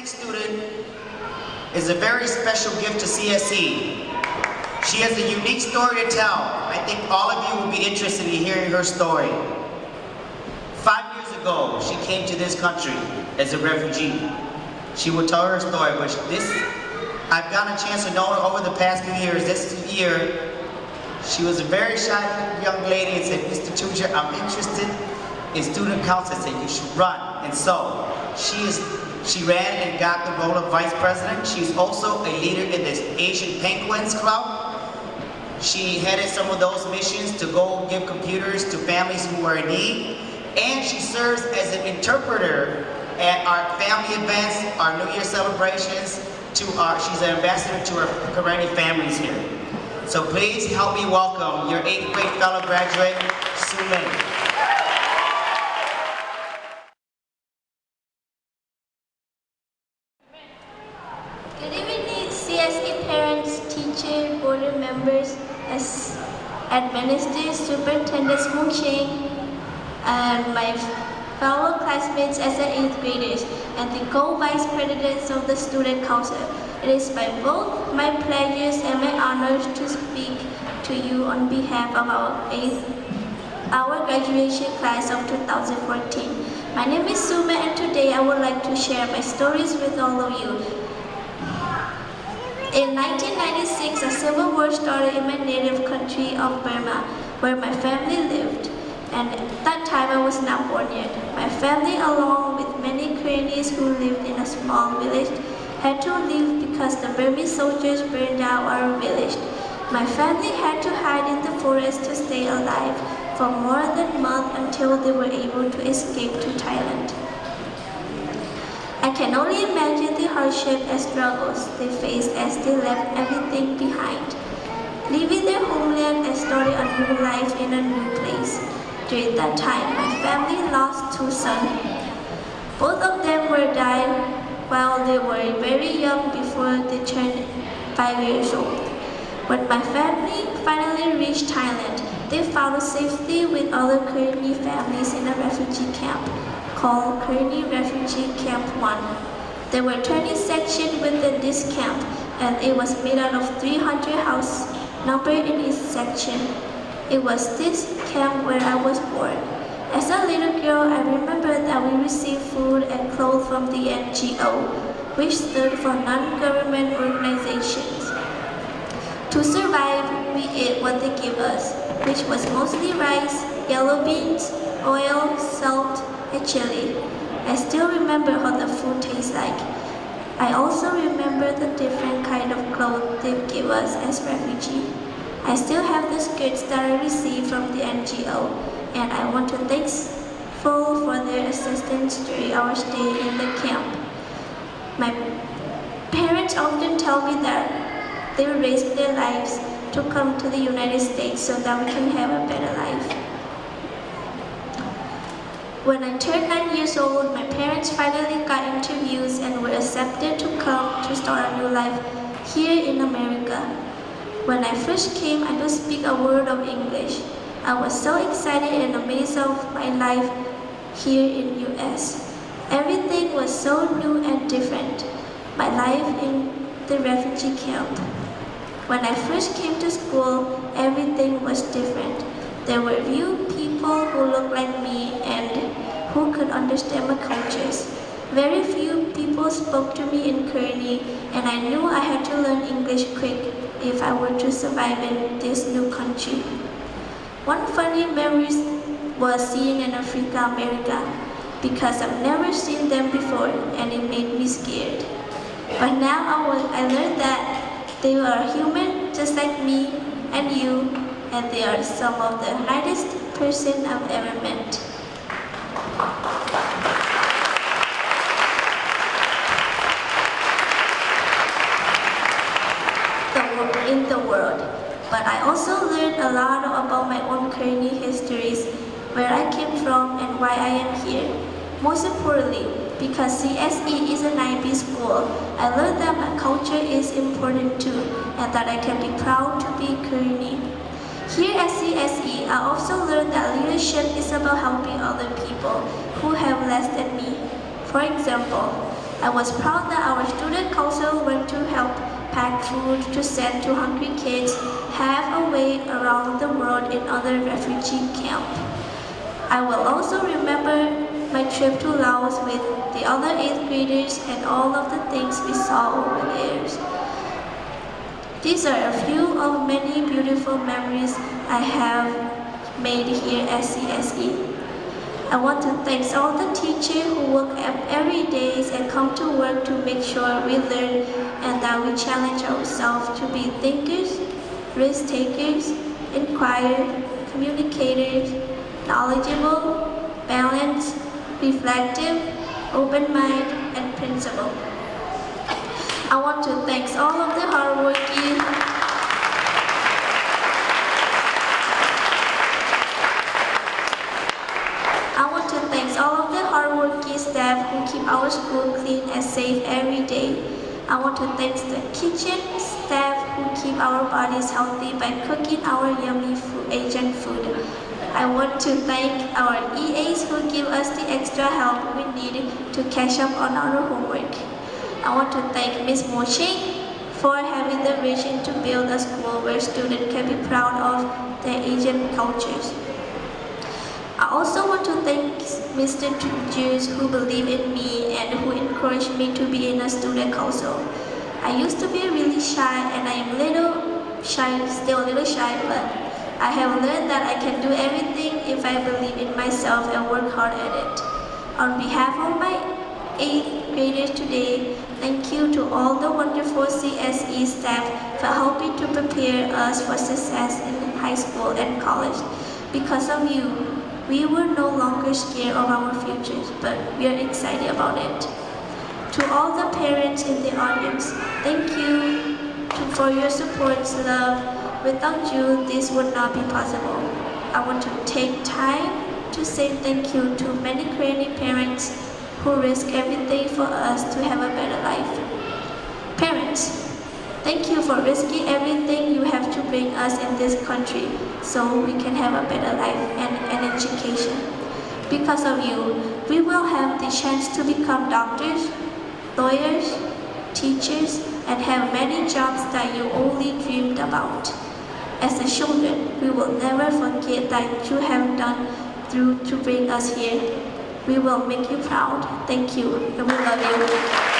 next student is a very special gift to CSE. She has a unique story to tell. I think all of you will be interested in hearing her story. 5 years ago, she came to this country as a refugee. She will tell her story, but I've gotten a chance to know her over the past few years. This year, she was a very shy young lady and said, Mr. Tuja, I'm interested in student council. I said, you should run. And so, she ran and got the role of vice president. She's also a leader in the Asian Penguins Club. She headed some of those missions to go give computers to families who are in need. And she serves as an interpreter at our family events, our New Year celebrations. She's an ambassador to our Karenni families here. So please help me welcome your 8th grade fellow graduate, Sumin. Good evening, CSE parents, teachers, board members, administrators, Superintendent Moon Ching, and my fellow classmates as 8th graders, and the co-vice presidents of the Student Council. It is by both my pleasures and my honors to speak to you on behalf of our graduation class of 2014. My name is Suma, and today I would like to share my stories with all of you. In 1996, a civil war started in my native country of Burma, where my family lived. And at that time, I was not born yet. My family, along with many Karennis who lived in a small village, had to leave because the Burmese soldiers burned down our village. My family had to hide in the forest to stay alive for more than a month until they were able to escape to Thailand. I can only imagine the hardship and struggles they faced as they left everything behind, leaving their homeland and starting a new life in a new place. During that time, my family lost 2 sons. Both of them were died while they were very young before they turned 5 years old. When my family finally reached Thailand, they found safety with other Karenni families in a refugee camp called Karenni Refugee Camp 1. There were 20 sections within this camp, and it was made out of 300 houses numbered in each section. It was this camp where I was born. As a little girl, I remember that we received food and clothes from the NGO, which stood for non-government organizations. To survive, we ate what they gave us, which was mostly rice, yellow beans, oil, salt, and chili. I still remember how the food tastes like. I also remember the different kind of clothes they gave us as refugees. I still have the skirts that I received from the NGO, and I want to thankful for their assistance during our stay in the camp. My parents often tell me that they risked their lives to come to the United States so that we can have a better life. When I turned 9 years old, my parents finally got interviews and were accepted to come to start a new life here in America. When I first came, I don't speak a word of English. I was so excited and amazed of my life here in US. Everything was so new and different. My life in the refugee camp. When I first came to school, everything was different. There were few people who looked like me and who could understand my cultures. Very few people spoke to me in Karenni, and I knew I had to learn English quick if I were to survive in this new country. One funny memory was seeing in Africa, America, because I've never seen them before and it made me scared. But now I learned that they are human just like me and you, and they are some of the hardest person I've ever met. In the world. But I also learned a lot about my own Karenni histories, where I came from and why I am here. Most importantly, because CSE is an IB school, I learned that my culture is important too, and that I can be proud to be Karenni. Here at CSE, I also learned that leadership is about helping other people who have less than me. For example, I was proud that our student council went to help pack food to send to hungry kids halfway around the world in other refugee camps. I will also remember my trip to Laos with the other 8th graders and all of the things we saw over there. These are a few of many beautiful memories I have made here at CSE. I want to thank all the teachers who work every day and come to work to make sure we learn and that we challenge ourselves to be thinkers, risk takers, inquirers, communicators, knowledgeable, balanced, reflective, open-minded, and principled. I want to thank all of the hardworking staff who keep our school clean and safe every day. I want to thank the kitchen staff who keep our bodies healthy by cooking our yummy Asian food. I want to thank our EAs who give us the extra help we need to catch up on our homework. I want to thank Ms. Mo Ching for having the vision to build a school where students can be proud of their Asian cultures. I also want to thank Mr. Jews who believe in me and who encouraged me to be in a student council. I used to be really shy and I am still a little shy, but I have learned that I can do everything if I believe in myself and work hard at it. On behalf of my 8th graders today, thank you to all the wonderful CSE staff for helping to prepare us for success in high school and college. Because of you, we were no longer scared of our futures, but we are excited about it. To all the parents in the audience, thank you for your support, love. Without you, this would not be possible. I want to take time to say thank you to many Korean parents who risk everything for us to have a better life. Parents, thank you for risking everything you have to bring us in this country so we can have a better life and an education. Because of you, we will have the chance to become doctors, lawyers, teachers, and have many jobs that you only dreamed about. As a children, we will never forget that you have done through to bring us here. We will make you proud. Thank you, and we love you.